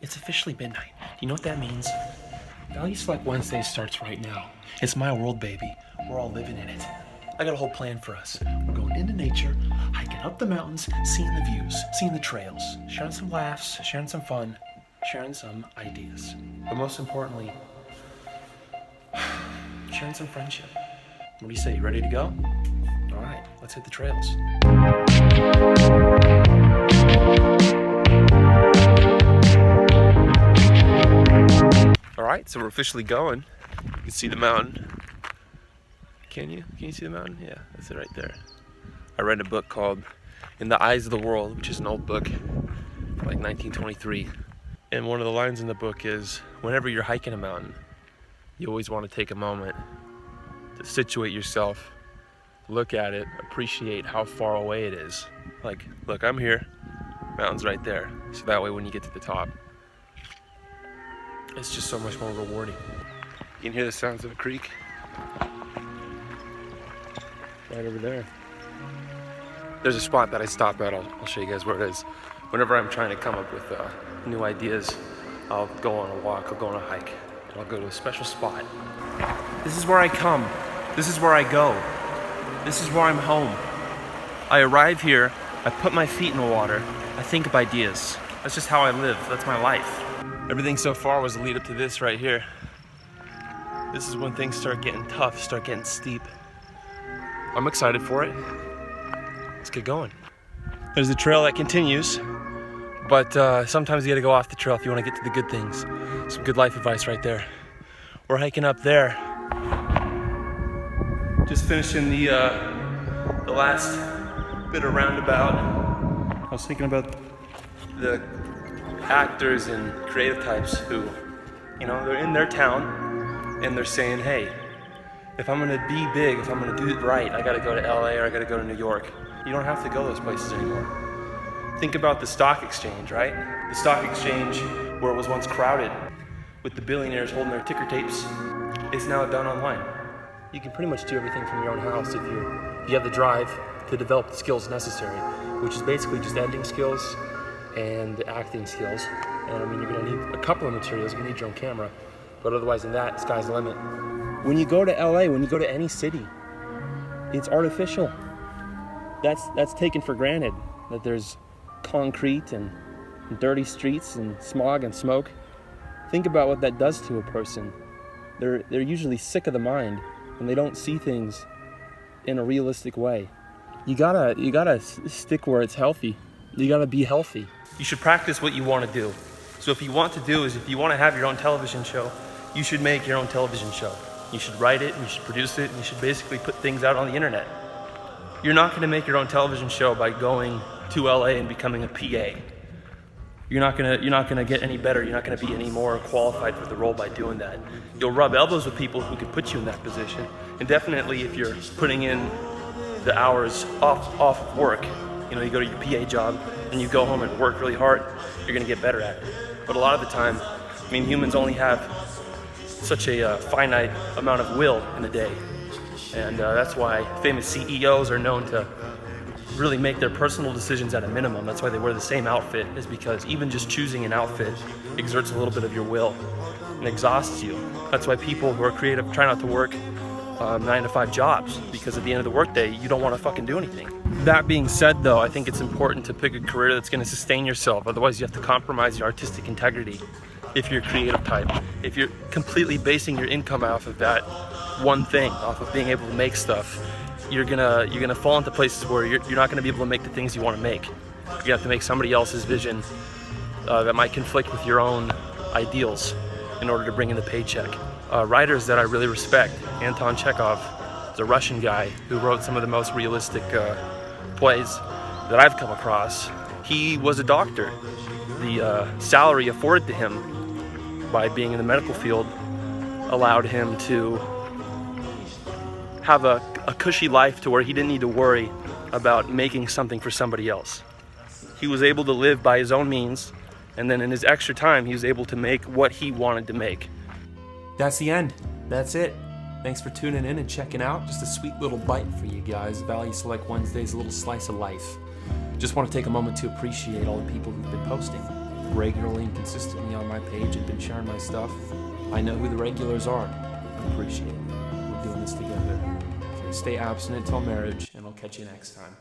It's officially midnight. You know what that means? Value Select Wednesday starts right now. It's my world, baby. We're all living in it. I got a whole plan for us. We're going into nature, hiking up the mountains, seeing the views, seeing the trails, sharing some laughs, sharing some fun, sharing some ideas. But most importantly, sharing some friendship. What do you say? You ready to go? All right, let's hit the trails. All right, so we're officially going. You can see the mountain. Can you? Can you see the mountain? Yeah, that's it right there. I read a book called In the Eyes of the World, which is an old book, like 1923. And one of the lines in the book is, whenever you're hiking a mountain, you always want to take a moment to situate yourself, look at it, appreciate how far away it is. Like, look, I'm here, mountain's right there. So that way when you get to the top, it's just so much more rewarding. You can hear the sounds of a creek. Right over there. There's a spot that I stop at, I'll show you guys where it is. Whenever I'm trying to come up with new ideas, I'll go on a walk, I'll go on a hike, and I'll go to a special spot. This is where I come. This is where I go. This is where I'm home. I arrive here, I put my feet in the water, I think of ideas. That's just how I live, that's my life. Everything so far was a lead up to this right here. This is when things start getting tough, start getting steep. I'm excited for it. Let's get going. There's a trail that continues, but sometimes you gotta go off the trail if you wanna get to the good things. Some good life advice right there. We're hiking up there. Just finishing the last bit of roundabout. I was thinking about the actors and creative types who, you know, they're in their town and they're saying, hey, if I'm gonna be big, if I'm gonna do it right, I gotta go to LA or I gotta go to New York. You don't have to go those places anymore. Think about the stock exchange, right? The stock exchange, where it was once crowded with the billionaires holding their ticker tapes, is now done online. You can pretty much do everything from your own house if you have the drive to develop the skills necessary, which is basically just editing skills and acting skills. And I mean, you're gonna need a couple of materials, you're gonna need your own camera, but otherwise than that, sky's the limit. When you go to LA, when you go to any city, it's artificial. That's taken for granted, that there's concrete and dirty streets and smog and smoke. Think about what that does to a person. They're usually sick of the mind and they don't see things in a realistic way. You gotta stick where it's healthy. You gotta be healthy. You should practice what you want to do. So if you want to have your own television show, you should make your own television show. You should write it, and you should produce it, and you should basically put things out on the internet. You're not gonna make your own television show by going to LA and becoming a PA. You're not gonna get any better. You're not gonna be any more qualified for the role by doing that. You'll rub elbows with people who can put you in that position. And definitely if you're putting in the hours off of work, you know, you go to your PA job and you go home and work really hard, you're gonna get better at it. But a lot of the time, I mean, humans only have such a finite amount of will in a day. And that's why famous CEOs are known to really make their personal decisions at a minimum. That's why they wear the same outfit, is because even just choosing an outfit exerts a little bit of your will and exhausts you. That's why people who are creative try not to work 9-to-5 jobs, because at the end of the workday, you don't want to fucking do anything. That being said though, I think it's important to pick a career that's gonna sustain yourself. Otherwise you have to compromise your artistic integrity if you're a creative type. If you're completely basing your income off of that one thing, off of being able to make stuff, you're gonna fall into places where you're not gonna be able to make the things you want to make. You have to make somebody else's vision that might conflict with your own ideals in order to bring in the paycheck. Writers that I really respect, Anton Chekhov is a Russian guy who wrote some of the most realistic plays that I've come across. He was a doctor. The salary afforded to him by being in the medical field allowed him to have a cushy life to where he didn't need to worry about making something for somebody else. He was able to live by his own means, and then in his extra time, he was able to make what he wanted to make. That's the end. That's it. Thanks for tuning in and checking out. Just a sweet little bite for you guys. Value Select Wednesdays, a little slice of life. Just want to take a moment to appreciate all the people who've been posting. regularly and consistently on my page and been sharing my stuff, I know who the regulars are. I appreciate it. We're doing this together. Okay, stay abstinent till marriage, and I'll catch you next time.